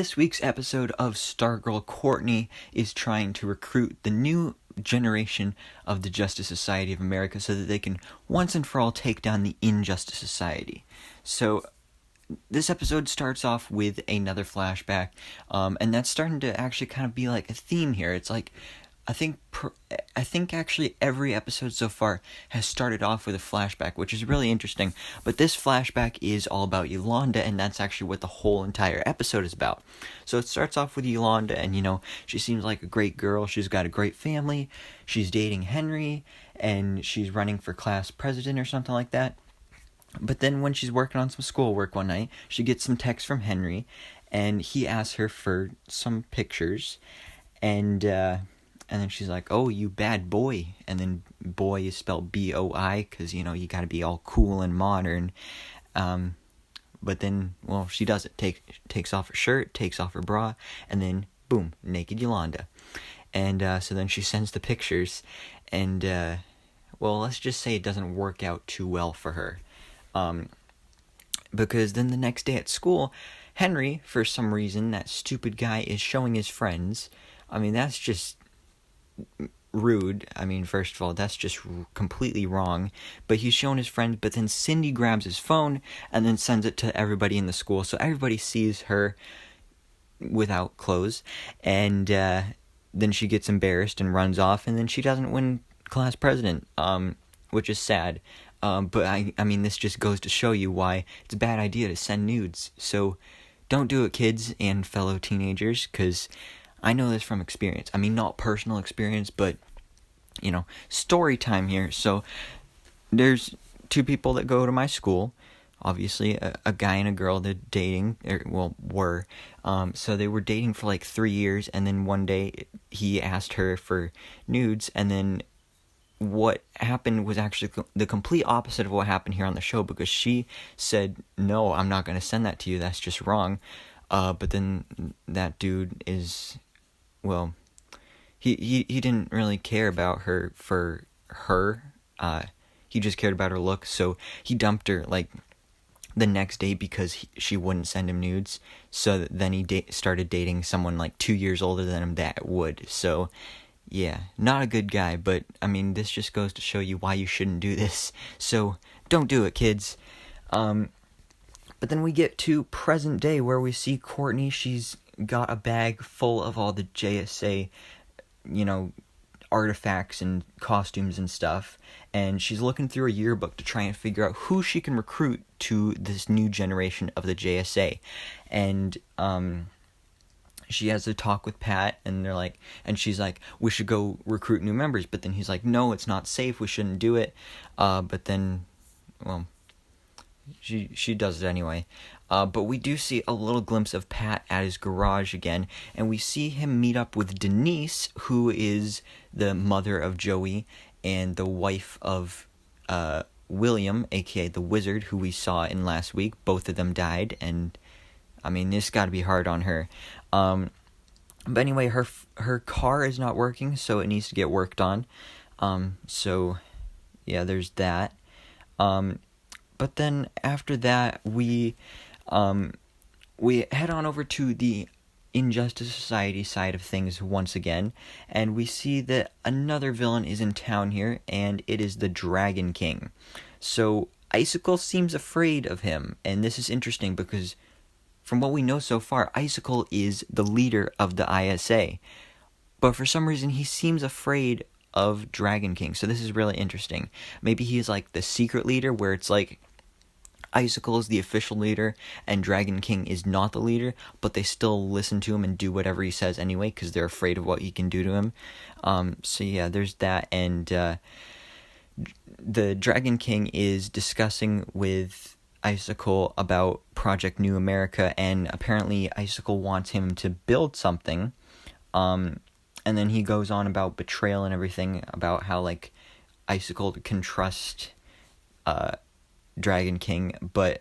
this week's episode of Stargirl, Courtney is trying to recruit the new generation of the Justice Society of America so that they can once and for all take down the Injustice Society. So this episode starts off with another flashback, and that's starting to actually kind of be like a theme here. It's like, I think actually every episode so far has started off with a flashback, which is really interesting. But this flashback is all about Yolanda, and that's actually what the whole entire episode is about. So it starts off with Yolanda, and she seems like a great girl. She's got a great family. She's dating Henry, and she's running for class president or something like that. But then when she's working on some schoolwork one night, she gets some text from Henry, and he asks her for some pictures, and then she's like, "Oh, you bad boy." And then boy is spelled B-O-I, because, you gotta be all cool and modern. But then, well, she does it. Takes off her shirt, takes off her bra, and then, boom, naked Yolanda. And so then she sends the pictures, and, well, let's just say it doesn't work out too well for her. Because then the next day at school, Henry, for some reason, that stupid guy, is showing his friends. I mean, that's just rude. I mean, first of all, that's just completely wrong. But he's showing his friends, but then Cindy grabs his phone and then sends it to everybody in the school, so everybody sees her without clothes. And then she gets embarrassed and runs off, and then she doesn't win class president, which is sad. But I mean, this just goes to show you why it's a bad idea to send nudes. So don't do it, kids and fellow teenagers, because I know this from experience. I mean, not personal experience, but, story time here. So there's two people that go to my school. Obviously, a guy and a girl, they're dating, were. So they were dating for like 3 years, and then one day he asked her for nudes, and then what happened was actually the complete opposite of what happened here on the show, because she said, "No, I'm not going to send that to you. That's just wrong." But then that dude is, well, he didn't really care about her for her. He just cared about her look, so he dumped her like the next day because she wouldn't send him nudes. So then he started dating someone like 2 years older than him that would. So yeah, not a good guy, but I mean, this just goes to show you why you shouldn't do this. So don't do it, kids. But then we get to present day, where we see Courtney. She's got a bag full of all the JSA, artifacts and costumes and stuff, and she's looking through a yearbook to try and figure out who she can recruit to this new generation of the JSA. And she has a talk with Pat, and she's like, "We should go recruit new members," but then he's like, "No, it's not safe, we shouldn't do it." But then, well, she does it anyway. But we do see a little glimpse of Pat at his garage again, and we see him meet up with Denise, who is the mother of Joey and the wife of William, aka the Wizard, who we saw in last week. Both of them died, and I mean, this got to be hard on her. But anyway, her car is not working, so it needs to get worked on. So yeah, there's that. But then after that, we head on over to the Injustice Society side of things once again, and we see that another villain is in town here, and it is the Dragon King. So Icicle seems afraid of him, and this is interesting because from what we know so far, Icicle is the leader of the ISA, but for some reason he seems afraid of Dragon King. So this is really interesting. Maybe he's like the secret leader, where it's like Icicle is the official leader and Dragon King is not the leader, but they still listen to him and do whatever he says anyway because they're afraid of what he can do to him. So yeah, there's that. And the Dragon King is discussing with Icicle about Project New America, and apparently Icicle wants him to build something. And then he goes on about betrayal and everything, about how like Icicle can trust Dragon King, but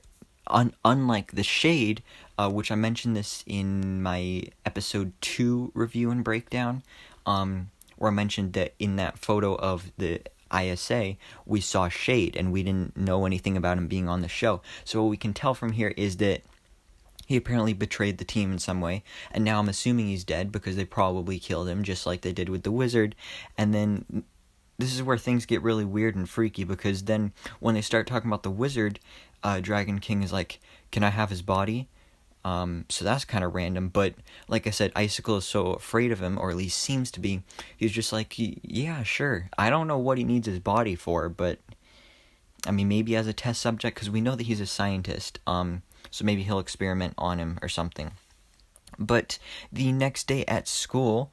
unlike the Shade, which I mentioned this in my episode 2 review and breakdown, where I mentioned that in that photo of the ISA, we saw Shade, and we didn't know anything about him being on the show. So what we can tell from here is that He apparently betrayed the team in some way, and now I'm assuming he's dead because they probably killed him just like they did with the wizard. And then this is where things get really weird and freaky, because then when they start talking about the wizard, Dragon King is like, can I have his body? So that's kind of random, but like I said, Icicle is so afraid of him, or at least seems to be. He's just like, yeah, sure. I don't know what he needs his body for, but I mean, maybe as a test subject, because we know that he's a scientist. So maybe he'll experiment on him or something. But the next day at school,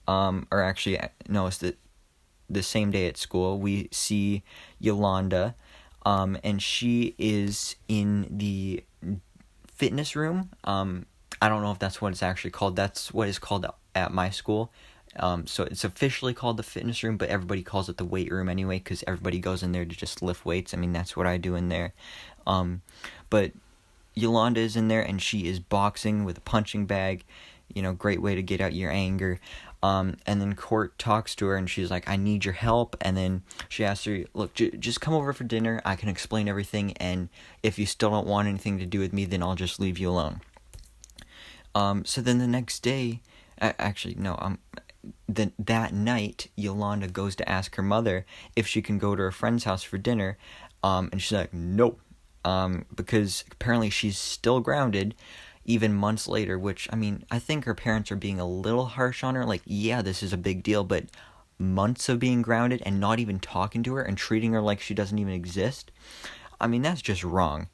or actually, no, it's the same day at school, we see Yolanda, and she is in the fitness room. I don't know if that's what it's actually called. That's what it's called at my school. So it's officially called the fitness room, but everybody calls it the weight room anyway, because everybody goes in there to just lift weights. I mean, that's what I do in there. But Yolanda is in there, and she is boxing with a punching bag. Great way to get out your anger. And then Court talks to her, and she's like, I need your help. And then she asks her, look, just come over for dinner. I can explain everything, and if you still don't want anything to do with me, then I'll just leave you alone. So then the next day, that night, Yolanda goes to ask her mother if she can go to her friend's house for dinner, and she's like, nope, because apparently she's still grounded, even months later, which, I mean, I think her parents are being a little harsh on her, like, yeah, this is a big deal, but months of being grounded and not even talking to her and treating her like she doesn't even exist, I mean, that's just wrong.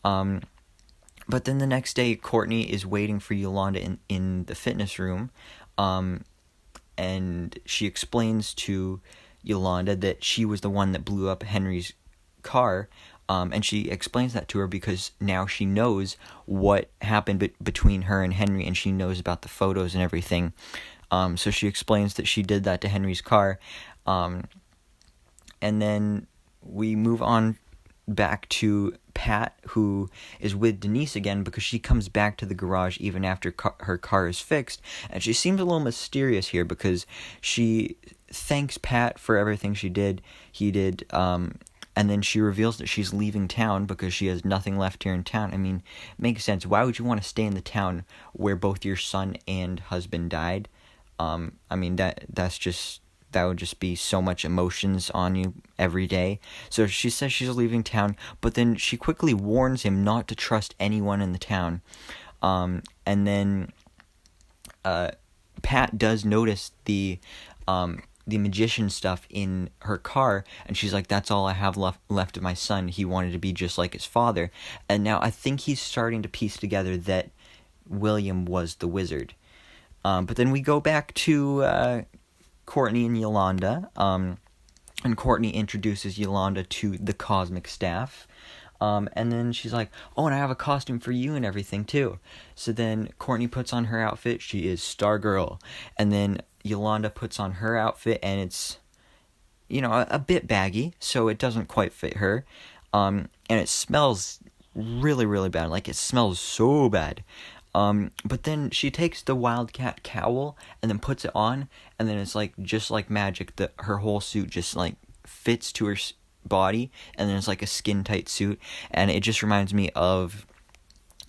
But then the next day, Courtney is waiting for Yolanda in the fitness room, and she explains to Yolanda that she was the one that blew up Henry's car, and she explains that to her because now she knows what happened between her and Henry, and she knows about the photos and everything. So she explains that she did that to Henry's car, and then we move on back to Pat, who is with Denise again, because she comes back to the garage even after her car is fixed, and she seems a little mysterious here because she thanks Pat for everything he did, and then she reveals that she's leaving town because she has nothing left here in town. I mean, it makes sense. Why would you want to stay in the town where both your son and husband died? I mean, that would just be so much emotions on you every day. So she says she's leaving town, but then she quickly warns him not to trust anyone in the town. And then Pat does notice the magician stuff in her car, and she's like, that's all I have left of my son. He wanted to be just like his father. And now I think he's starting to piece together that William was the wizard. But then we go back to Courtney and Yolanda, and Courtney introduces Yolanda to the cosmic staff, and then she's like, oh, and I have a costume for you and everything too. So then Courtney puts on her outfit. She is Stargirl, and then Yolanda puts on her outfit, and it's a bit baggy, so it doesn't quite fit her, and it smells really, really bad. Like, it smells so bad. But then she takes the Wildcat cowl and then puts it on, and then it's like, just like magic, that her whole suit just like fits to her body, and then it's like a skin tight suit, and it just reminds me of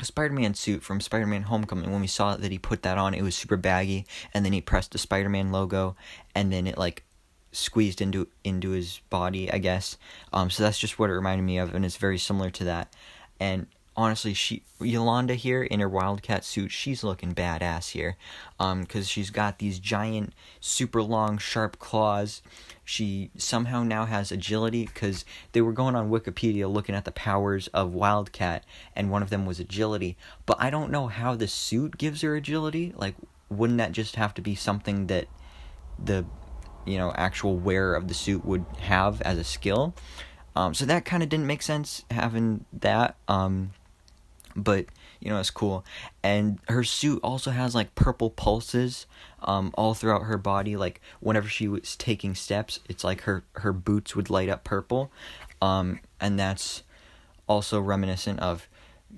a Spider-Man suit from Spider-Man Homecoming. When we saw that he put that on, it was super baggy, and then he pressed the Spider-Man logo, and then it like squeezed into his body, I guess. So that's just what it reminded me of, and it's very similar to that. And honestly, Yolanda here in her Wildcat suit, she's looking badass here, because she's got these giant, super long, sharp claws. She somehow now has agility, because they were going on Wikipedia looking at the powers of Wildcat, and one of them was agility. But I don't know how the suit gives her agility. Like, wouldn't that just have to be something that the, actual wearer of the suit would have as a skill? So that kind of didn't make sense, having that. But it's cool. And her suit also has like purple pulses all throughout her body. Like, whenever she was taking steps, it's like her boots would light up purple, and that's also reminiscent of,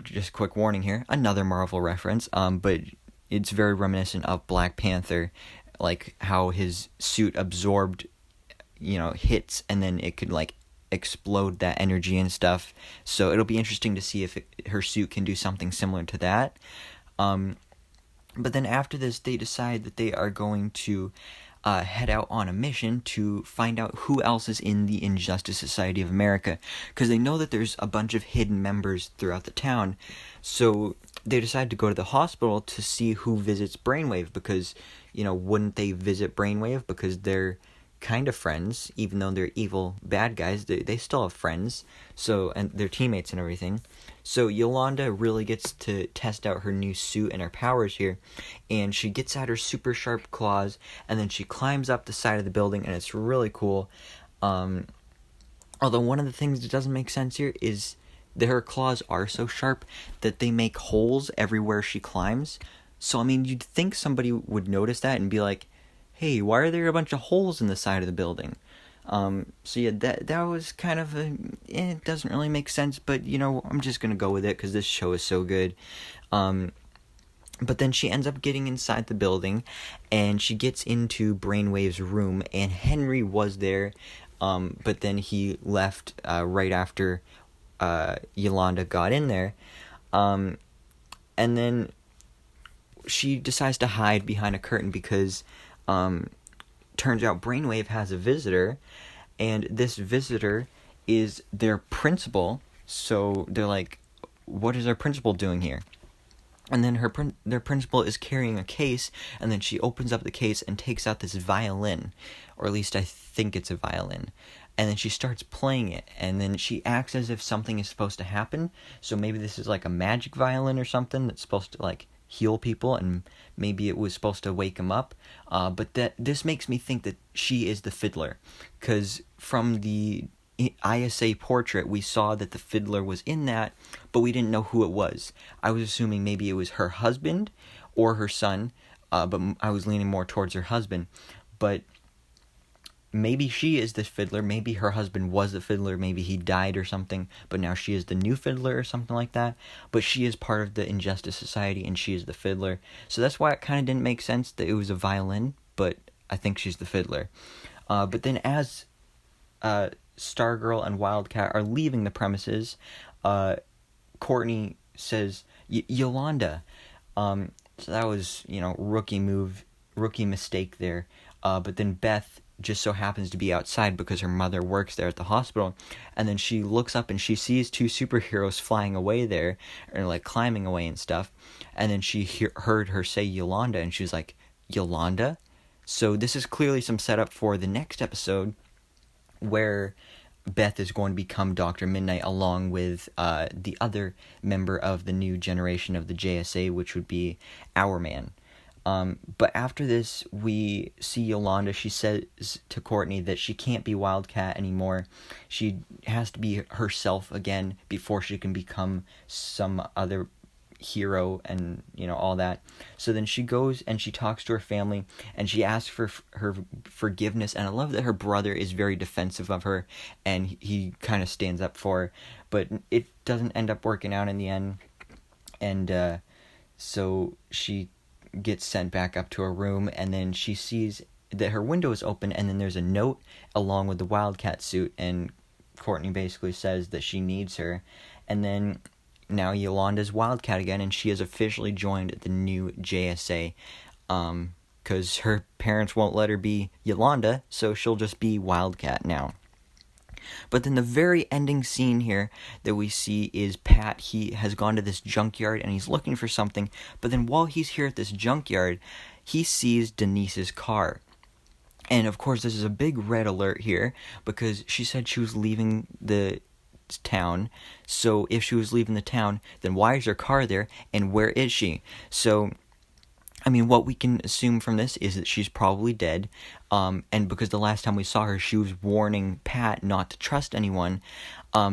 just quick warning here, another Marvel reference, but it's very reminiscent of Black Panther, like how his suit absorbed hits, and then it could like explode that energy and stuff. So it'll be interesting to see if her suit can do something similar to that. But then after this, they decide that they are going to head out on a mission to find out who else is in the Injustice Society of America, because they know that there's a bunch of hidden members throughout the town. So they decide to go to the hospital to see who visits Brainwave, because, wouldn't they visit Brainwave? Because they're kind of friends, even though they're evil bad guys, they still have friends, so, and they're teammates and everything. So Yolanda really gets to test out her new suit and her powers here, and she gets out her super sharp claws, and then she climbs up the side of the building, and it's really cool. Although one of the things that doesn't make sense here is that her claws are so sharp that they make holes everywhere she climbs. So, you'd think somebody would notice that and be like, hey, why are there a bunch of holes in the side of the building? So yeah, that was kind of it doesn't really make sense, but I'm just gonna go with it because this show is so good. But then she ends up getting inside the building, and she gets into Brainwave's room, and Henry was there, but then he left right after Yolanda got in there, and then she decides to hide behind a curtain because turns out Brainwave has a visitor, and this visitor is their principal. So they're like, what is our principal doing here? And then their principal is carrying a case, and then she opens up the case and takes out this violin, or at least I think it's a violin. And then she starts playing it, and then she acts as if something is supposed to happen. So maybe this is like a magic violin or something that's supposed to like heal people, and maybe it was supposed to wake them up. But this makes me think that she is the Fiddler, because from the ISA portrait, we saw that the Fiddler was in that, but we didn't know who it was. I was assuming maybe it was her husband or her son, but I was leaning more towards her husband. But maybe she is the Fiddler. Maybe her husband was the Fiddler. Maybe he died or something, but now she is the new Fiddler or something like that. But she is part of the Injustice Society, and she is the Fiddler. So that's why it kind of didn't make sense that it was a violin, but I think she's the Fiddler. But then as Stargirl and Wildcat are leaving the premises, Courtney says, Yolanda. So that was, rookie mistake there. But then Beth just so happens to be outside because her mother works there at the hospital, and then she looks up and she sees two superheroes flying away there, or like climbing away and stuff, and then she heard her say Yolanda, and she's like, Yolanda? So this is clearly some setup for the next episode, where Beth is going to become Dr. Midnight along with the other member of the new generation of the JSA, which would be Hourman. But after this, we see Yolanda. She says to Courtney that she can't be Wildcat anymore. She has to be herself again before she can become some other hero and, all that. So then she goes and she talks to her family, and she asks for her forgiveness. And I love that her brother is very defensive of her, and he kind of stands up for her. But it doesn't end up working out in the end. And so she gets sent back up to her room, and then she sees that her window is open, and then there's a note along with the Wildcat suit, and Courtney basically says that she needs her. And then now Yolanda's Wildcat again, and she has officially joined the new JSA, because her parents won't let her be Yolanda, so she'll just be Wildcat now. But then the very ending scene here that we see is Pat. He has gone to this junkyard and he's looking for something. But then while he's here at this junkyard, he sees Denise's car. And of course, this is a big red alert here because she said she was leaving the town. So if she was leaving the town, then why is her car there? And where is she? So what we can assume from this is that she's probably dead, and because the last time we saw her, she was warning Pat not to trust anyone,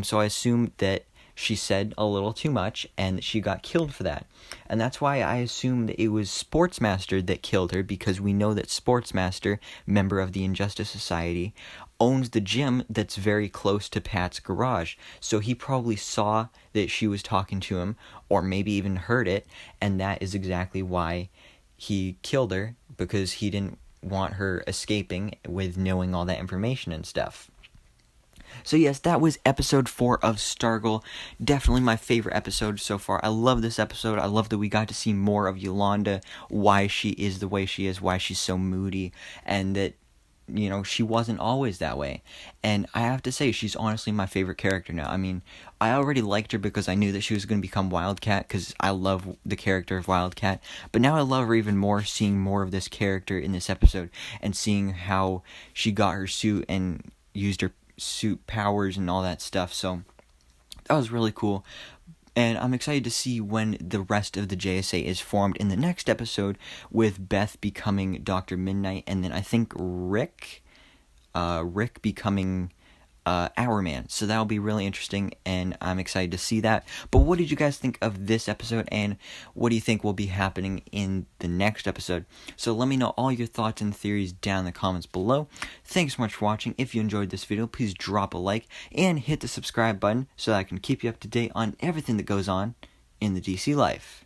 so I assume that she said a little too much, and she got killed for that. And that's why I assume that it was Sportsmaster that killed her, because we know that Sportsmaster, member of the Injustice Society, owns the gym that's very close to Pat's garage, so he probably saw that she was talking to him, or maybe even heard it, and that is exactly why he killed her, because he didn't want her escaping with knowing all that information and stuff. So yes, that was episode 4 of Stargirl. Definitely my favorite episode so far. I love this episode. I love that we got to see more of Yolanda, why she is the way she is, why she's so moody, and that, you know, she wasn't always that way. And I have to say, she's honestly my favorite character now. I mean, I already liked her because I knew that she was going to become Wildcat, because I love the character of Wildcat. But now I love her even more, seeing more of this character in this episode, and seeing how she got her suit and used her suit powers and all that stuff. So that was really cool. And I'm excited to see when the rest of the JSA is formed in the next episode, with Beth becoming Dr. Midnight, and then I think Rick becoming Hourman. So that'll be really interesting, and I'm excited to see that. But what did you guys think of this episode, and what do you think will be happening in the next episode? So let me know all your thoughts and theories down in the comments below. Thanks so much for watching. If you enjoyed this video, please drop a like and hit the subscribe button so that I can keep you up to date on everything that goes on in the DC life.